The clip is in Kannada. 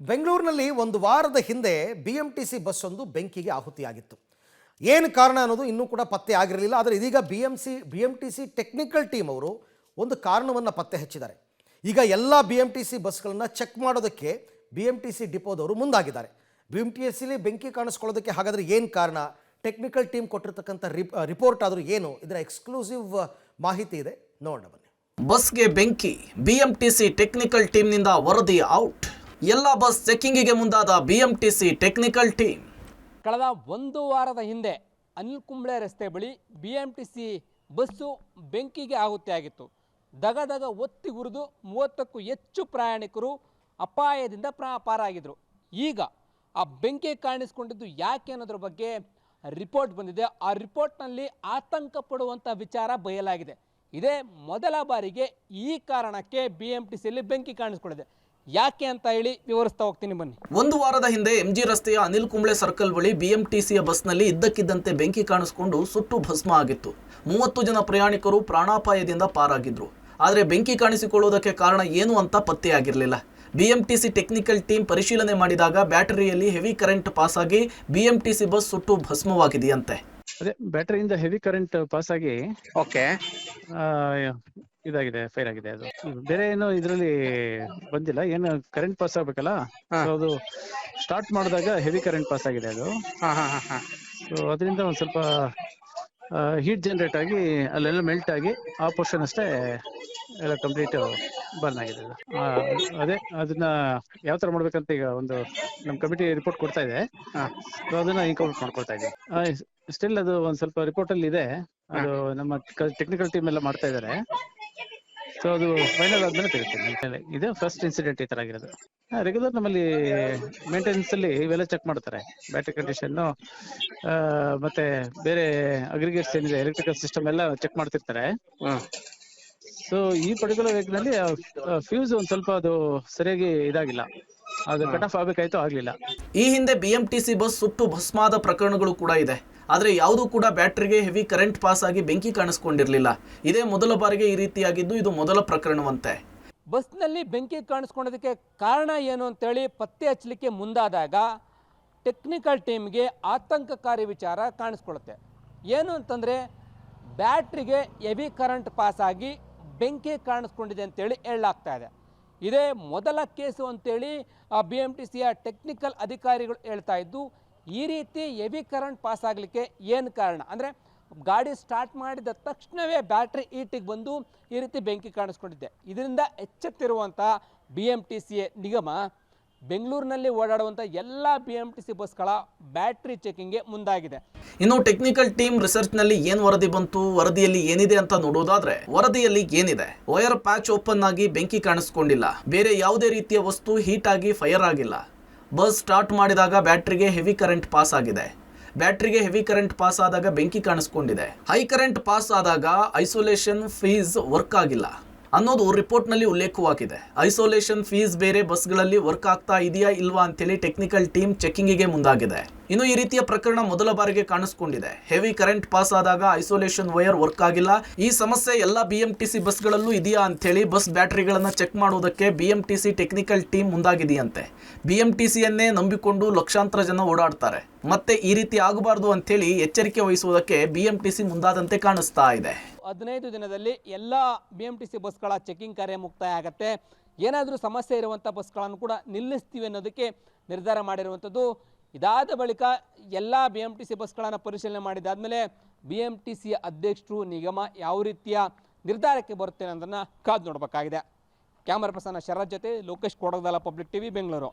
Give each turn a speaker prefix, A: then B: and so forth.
A: ಬೆಂಗಳೂರಿನಲ್ಲಿ ಒಂದು ವಾರದ ಹಿಂದೆ BMTC ಬಸ್ ಒಂದು ಬೆಂಕಿಗೆ ಆಹುತಿಯಾಗಿತ್ತು. ಏನು ಕಾರಣ ಅನ್ನೋದು ಇನ್ನೂ ಕೂಡ ಪತ್ತೆ ಆಗಿರಲಿಲ್ಲ. ಆದರೆ ಇದೀಗ BMTC ಟೆಕ್ನಿಕಲ್ ಟೀಮ್ ಅವರು ಒಂದು ಕಾರಣವನ್ನು ಪತ್ತೆ ಹಚ್ಚಿದ್ದಾರೆ. ಈಗ ಎಲ್ಲ BMTC ಬಸ್ಗಳನ್ನು ಚೆಕ್ ಮಾಡೋದಕ್ಕೆ BMTC ಡಿಪೋದವರು ಮುಂದಾಗಿದ್ದಾರೆ. BMTCಲಿ ಬೆಂಕಿ ಕಾಣಿಸ್ಕೊಳ್ಳೋದಕ್ಕೆ ಹಾಗಾದರೆ ಏನು ಕಾರಣ, ಟೆಕ್ನಿಕಲ್ ಟೀಮ್ ಕೊಟ್ಟಿರ್ತಕ್ಕಂಥ ರಿಪೋರ್ಟ್ ಆದರೂ ಏನು, ಇದರ ಎಕ್ಸ್ಕ್ಲೂಸಿವ್ ಮಾಹಿತಿ ಇದೆ, ನೋಡೋಣ ಬನ್ನಿ.
B: ಬಸ್ಗೆ ಬೆಂಕಿ, BMTC ಟೆಕ್ನಿಕಲ್ ಟೀಮ್ನಿಂದ ವರದಿ ಔಟ್. ಎಲ್ಲ ಬಸ್ ಚೆಕಿಂಗಿಗೆ ಮುಂದಾದ BMTC ಟೆಕ್ನಿಕಲ್ ಟೀಮ್.
C: ಕಳೆದ ಒಂದು ವಾರದ ಹಿಂದೆ ಅನಿಲ್ ಕುಂಬ್ಳೆ ರಸ್ತೆ ಬಳಿ BMTC ಬಸ್ಸು ಬೆಂಕಿಗೆ ಆಹುತಿಯಾಗಿತ್ತು. ದಗದಗ ಒತ್ತಿ ಉರಿದು 30ಕ್ಕೂ ಹೆಚ್ಚು ಪ್ರಯಾಣಿಕರು ಅಪಾಯದಿಂದ ಪಾರಾಗಿದ್ದರು. ಈಗ ಆ ಬೆಂಕಿ ಕಾಣಿಸ್ಕೊಂಡಿದ್ದು ಯಾಕೆ ಅನ್ನೋದ್ರ ಬಗ್ಗೆ ರಿಪೋರ್ಟ್ ಬಂದಿದೆ. ಆ ರಿಪೋರ್ಟ್ನಲ್ಲಿ ಆತಂಕ ಪಡುವಂಥ ವಿಚಾರ ಬಯಲಾಗಿದೆ. ಇದೇ ಮೊದಲ ಬಾರಿಗೆ ಈ ಕಾರಣಕ್ಕೆ BMTCಯಲ್ಲಿ ಬೆಂಕಿ ಕಾಣಿಸ್ಕೊಂಡಿದೆ. ಯಾಕೆ ಅಂತ ಹೇಳಿ ವಿವರಿಸ್ತಾ ಹೋಗ್ತೀನಿ, ಬನ್ನಿ.
B: ಒಂದು ವಾರದ ಹಿಂದೆ MG ರಸ್ತೆಯ ಅನಿಲ್ ಕುಂಬ್ಳೆ ಸರ್ಕಲ್ ಬಳಿ BMTCಯ ಬಸ್ನಲ್ಲಿ ಇದ್ದಕ್ಕಿದ್ದಂತೆ ಬೆಂಕಿ ಕಾಣಿಸಿಕೊಂಡು ಸುಟ್ಟು ಭಸ್ಮ ಆಗಿತ್ತು. 30 ಜನ ಪ್ರಯಾಣಿಕರು ಪ್ರಾಣಾಪಾಯದಿಂದ ಪಾರಾಗಿದ್ರು. ಆದರೆ ಬೆಂಕಿ ಕಾಣಿಸಿಕೊಳ್ಳುವುದಕ್ಕೆ ಕಾರಣ ಏನು ಅಂತ ಪತ್ತೆಯಾಗಿರಲಿಲ್ಲ. BMTC ಟೆಕ್ನಿಕಲ್ ಟೀಮ್ ಪರಿಶೀಲನೆ ಮಾಡಿದಾಗ ಬ್ಯಾಟರಿಯಲ್ಲಿ ಹೆವಿ ಕರೆಂಟ್ ಪಾಸ್ ಆಗಿ BMTC ಬಸ್ ಸುಟ್ಟು ಭಸ್ಮವಾಗಿದೆಯಂತೆ.
D: ಅದೇ ಬ್ಯಾಟರಿಯಿಂದ ಹೆವಿ ಕರೆಂಟ್ ಪಾಸ್ ಆಗಿ ಇದಾಗಿದೆ, ಫೈರ್ ಆಗಿದೆ. ಅದು ಬೇರೆ ಏನು ಇದರಲ್ಲಿ ಬಂದಿಲ್ಲ, ಏನು ಕರೆಂಟ್ ಪಾಸ್ ಆಗ್ಬೇಕಲ್ಲ, ಅದು ಸ್ಟಾರ್ಟ್ ಮಾಡಿದಾಗ ಹೆವಿ ಕರೆಂಟ್ ಪಾಸ್ ಆಗಿದೆ. ಅದು ಸೊ ಅದರಿಂದ ಒಂದ್ ಸ್ವಲ್ಪ ಹೀಟ್ ಜನರೇಟ್ ಆಗಿ ಅಲ್ಲೆಲ್ಲ ಮೆಲ್ಟ್ ಆಗಿ ಆ ಪೋರ್ಷನ್ ಅಷ್ಟೇ ಎಲ್ಲ ಕಂಪ್ಲೀಟ್ ಬರ್ನ್ ಆಗಿದೆ. ಅದೇ ಅದನ್ನ ಯಾವ ತರ ಮಾಡ್ಬೇಕಂತ ಈಗ ಒಂದು ನಮ್ ಕಮಿಟಿ ರಿಪೋರ್ಟ್ ಕೊಡ್ತಾ ಇದೆ. ಸೊ ಅದನ್ನ ಇನ್ಕೌಂಟ್ ಮಾಡ್ಕೊಳ್ತಾ ಇದ್ದೀವಿ. ಸ್ಟಿಲ್ ಅದು ಒಂದ್ ಸ್ವಲ್ಪ ರಿಪೋರ್ಟ್ ಅಲ್ಲಿ ಇದೆ. ಅದು ನಮ್ಮ ಟೆಕ್ನಿಕಲ್ ಟೀಮ್ ಎಲ್ಲ ಮಾಡ್ತಾ ಇದ್ದಾರೆ. ಸೊ ಅದು ಫೈನಲ್ ಆದ್ಮೇಲೆ ತೆಗಿತೀನಿ. ಇದೇ ಫಸ್ಟ್ ಇನ್ಸಿಡೆಂಟ್ ಈ ತರ ಆಗಿರೋದು. ರೆಗ್ಯುಲರ್ ನಮ್ಮಲ್ಲಿ ಮೇಂಟೆನೆನ್ಸ್ ಅಲ್ಲಿ ಇವೆಲ್ಲ ಚೆಕ್ ಮಾಡ್ತಾರೆ, ಬ್ಯಾಟರಿ ಕಂಡೀಷನ್ ಮತ್ತೆ ಬೇರೆ ಅಗ್ರಿಗೇಟ್ಸ್ ಏನಿದೆ, ಎಲೆಕ್ಟ್ರಿಕಲ್ ಸಿಸ್ಟಮ್ ಎಲ್ಲ ಚೆಕ್ ಮಾಡ್ತಿರ್ತಾರೆ. ಸೊ ಈ ಪರ್ಟಿಕ್ಯುಲರ್ ವೆಹಿಕಲ್ ನಲ್ಲಿ ಫ್ಯೂಸ್ ಒಂದ್ ಸ್ವಲ್ಪ ಅದು ಸರಿಯಾಗಿ ಇದಾಗಿಲ್ಲ, ಅದು ಕಟ್ ಆಫ್ ಆಗ್ಬೇಕಾಯ್ತು, ಆಗ್ಲಿಲ್ಲ.
B: ಈ ಹಿಂದೆ BMTC ಬಸ್ ಸುಟ್ಟು ಭಸ್ಮಾದ ಪ್ರಕರಣಗಳು ಕೂಡ ಇದೆ. ಆದರೆ ಯಾವುದೂ ಕೂಡ ಬ್ಯಾಟರಿಗೆ ಹೆವಿ ಕರೆಂಟ್ ಪಾಸ್ ಆಗಿ ಬೆಂಕಿ ಕಾಣಿಸ್ಕೊಂಡಿರಲಿಲ್ಲ. ಇದೇ ಮೊದಲ ಬಾರಿಗೆ ಈ ರೀತಿಯಾಗಿದ್ದು ಇದು ಮೊದಲ ಪ್ರಕರಣವಂತೆ.
C: ಬಸ್ನಲ್ಲಿ ಬೆಂಕಿ ಕಾಣಿಸ್ಕೊಳ್ಳೋದಕ್ಕೆ ಕಾರಣ ಏನು ಅಂತೇಳಿ ಪತ್ತೆ ಹಚ್ಚಲಿಕ್ಕೆ ಮುಂದಾದಾಗ ಟೆಕ್ನಿಕಲ್ ಟೀಮ್ಗೆ ಆತಂಕಕಾರಿ ವಿಚಾರ ಕಾಣಿಸ್ಕೊಳ್ಳುತ್ತೆ. ಏನು ಅಂತಂದರೆ ಬ್ಯಾಟ್ರಿಗೆ ಹೆವಿ ಕರೆಂಟ್ ಪಾಸ್ ಆಗಿ ಬೆಂಕಿ ಕಾಣಿಸ್ಕೊಂಡಿದೆ ಅಂತೇಳಿ ಹೇಳಲಾಗ್ತಾ ಇದೆ. ಇದೇ ಮೊದಲ ಕೇಸು ಅಂತೇಳಿ BMTCಯ ಟೆಕ್ನಿಕಲ್ ಅಧಿಕಾರಿಗಳು ಹೇಳ್ತಾ ಇದ್ದು, ಈ ರೀತಿ ಹೆವಿ ಕರೆಂಟ್ ಪಾಸ್ ಆಗಲಿಕ್ಕೆ ಏನು ಕಾರಣ ಅಂದರೆ ಗಾಡಿ ಸ್ಟಾರ್ಟ್ ಮಾಡಿದ ತಕ್ಷಣವೇ ಬ್ಯಾಟ್ರಿ ಹೀಟಿಗೆ ಬಂದು ಈ ರೀತಿ ಬೆಂಕಿ ಕಾಣಿಸ್ಕೊಂಡಿದೆ. ಇದರಿಂದ ಎಚ್ಚೆತ್ತಿರುವಂಥ BMTC ನಿಗಮ ಬೆಂಗಳೂರಿನಲ್ಲಿ ಓಡಾಡುವಂಥ ಎಲ್ಲ BMTC ಬಸ್ಗಳ ಬ್ಯಾಟ್ರಿ ಚೆಕಿಂಗ್ಗೆ ಮುಂದಾಗಿದೆ.
B: ಇನ್ನು ಟೆಕ್ನಿಕಲ್ ಟೀಮ್ ರಿಸರ್ಚ್ನಲ್ಲಿ ಏನು ವರದಿ ಬಂತು, ವರದಿಯಲ್ಲಿ ಏನಿದೆ ಅಂತ ನೋಡೋದಾದ್ರೆ ವರದಿಯಲ್ಲಿ ಏನಿದೆ, ವೈರ್ ಪ್ಯಾಚ್ ಓಪನ್ ಆಗಿ ಬೆಂಕಿ ಕಾಣಿಸ್ಕೊಂಡಿಲ್ಲ, ಬೇರೆ ಯಾವುದೇ ರೀತಿಯ ವಸ್ತು ಹೀಟ್ ಆಗಿ ಫೈರ್ ಆಗಿಲ್ಲ. ಬಸ್ ಸ್ಟಾರ್ಟ್ ಮಾಡಿದಾಗ ಬ್ಯಾಟ್ರಿಗೆ ಹೆವಿ ಕರೆಂಟ್ ಪಾಸ್ ಆಗಿದೆ. ಬ್ಯಾಟ್ರಿಗೆ ಹೆವಿ ಕರೆಂಟ್ ಪಾಸ್ ಆದಾಗ ಬೆಂಕಿ ಕಾಣಿಸ್ಕೊಂಡಿದೆ. ಹೈ ಕರೆಂಟ್ ಪಾಸ್ ಆದಾಗ ಐಸೋಲೇಷನ್ ಫೀಸ್ ವರ್ಕ್ ಆಗಿಲ್ಲ ಅನ್ನೋದು ರಿಪೋರ್ಟ್ನಲ್ಲಿ ಉಲ್ಲೇಖವಾಗಿದೆ. ಐಸೋಲೇಷನ್ ಫೀಸ್ ಬೇರೆ ಬಸ್ಗಳಲ್ಲಿ ವರ್ಕ್ ಆಗ್ತಾ ಇದೆಯಾ ಇಲ್ವಾ ಅಂತೇಳಿ ಟೆಕ್ನಿಕಲ್ ಟೀಮ್ ಚೆಕಿಂಗಿಗೆ ಮುಂದಾಗಿದೆ. ಇನ್ನು ಈ ರೀತಿಯ ಪ್ರಕರಣ ಮೊದಲ ಬಾರಿಗೆ ಕಾಣಿಸ್ಕೊಂಡಿದೆ. ಹೆವಿ ಕರೆಂಟ್ ಪಾಸ್ ಆದಾಗ ಐಸೋಲೇಷನ್ ವೈರ್ ವರ್ಕ್ ಆಗಿಲ್ಲ. ಈ ಸಮಸ್ಯೆ ಎಲ್ಲ BMTC ಬಸ್ಗಳಲ್ಲೂ ಇದೆಯಾ ಅಂತೇಳಿ ಬಸ್ ಬ್ಯಾಟರಿಗಳನ್ನ ಚೆಕ್ ಮಾಡುವುದಕ್ಕೆ BMTC ಟೆಕ್ನಿಕಲ್ ಟೀಮ್ ಮುಂದಾಗಿದೆಯಂತೆ. BMTCಯನ್ನೇ ನಂಬಿಕೊಂಡು ಲಕ್ಷಾಂತರ ಜನ ಓಡಾಡ್ತಾರೆ. ಮತ್ತೆ ಈ ರೀತಿ ಆಗಬಾರ್ದು ಅಂತೇಳಿ ಎಚ್ಚರಿಕೆ ವಹಿಸುವುದಕ್ಕೆ BMTC ಮುಂದಾದಂತೆ ಕಾಣಿಸ್ತಾ ಇದೆ.
C: 15 ದಿನದಲ್ಲಿ ಎಲ್ಲ BMTC ಬಸ್ಗಳ ಚೆಕಿಂಗ್ ಕಾರ್ಯ ಮುಕ್ತಾಯ ಆಗುತ್ತೆ. ಏನಾದರೂ ಸಮಸ್ಯೆ ಇರುವಂಥ ಬಸ್ಗಳನ್ನು ಕೂಡ ನಿಲ್ಲಿಸ್ತೀವಿ ಅನ್ನೋದಕ್ಕೆ ನಿರ್ಧಾರ ಮಾಡಿರುವಂಥದ್ದು. ಇದಾದ ಬಳಿಕ ಎಲ್ಲ BMTC ಬಸ್ಗಳನ್ನು ಪರಿಶೀಲನೆ ಮಾಡಿದಾದ್ಮೇಲೆ BMTCಯ ಅಧ್ಯಕ್ಷರು, ನಿಗಮ ಯಾವ ರೀತಿಯ ನಿರ್ಧಾರಕ್ಕೆ ಬರುತ್ತೆ ಅನ್ನೋದನ್ನು ಕಾದು ನೋಡಬೇಕಾಗಿದೆ. ಕ್ಯಾಮರಾ ಪರ್ಸನ್ ಶರತ್ ಜೊತೆ ಲೋಕೇಶ್, ಕೊಡಗದಲ್ಲ, ಪಬ್ಲಿಕ್ TV, ಬೆಂಗಳೂರು.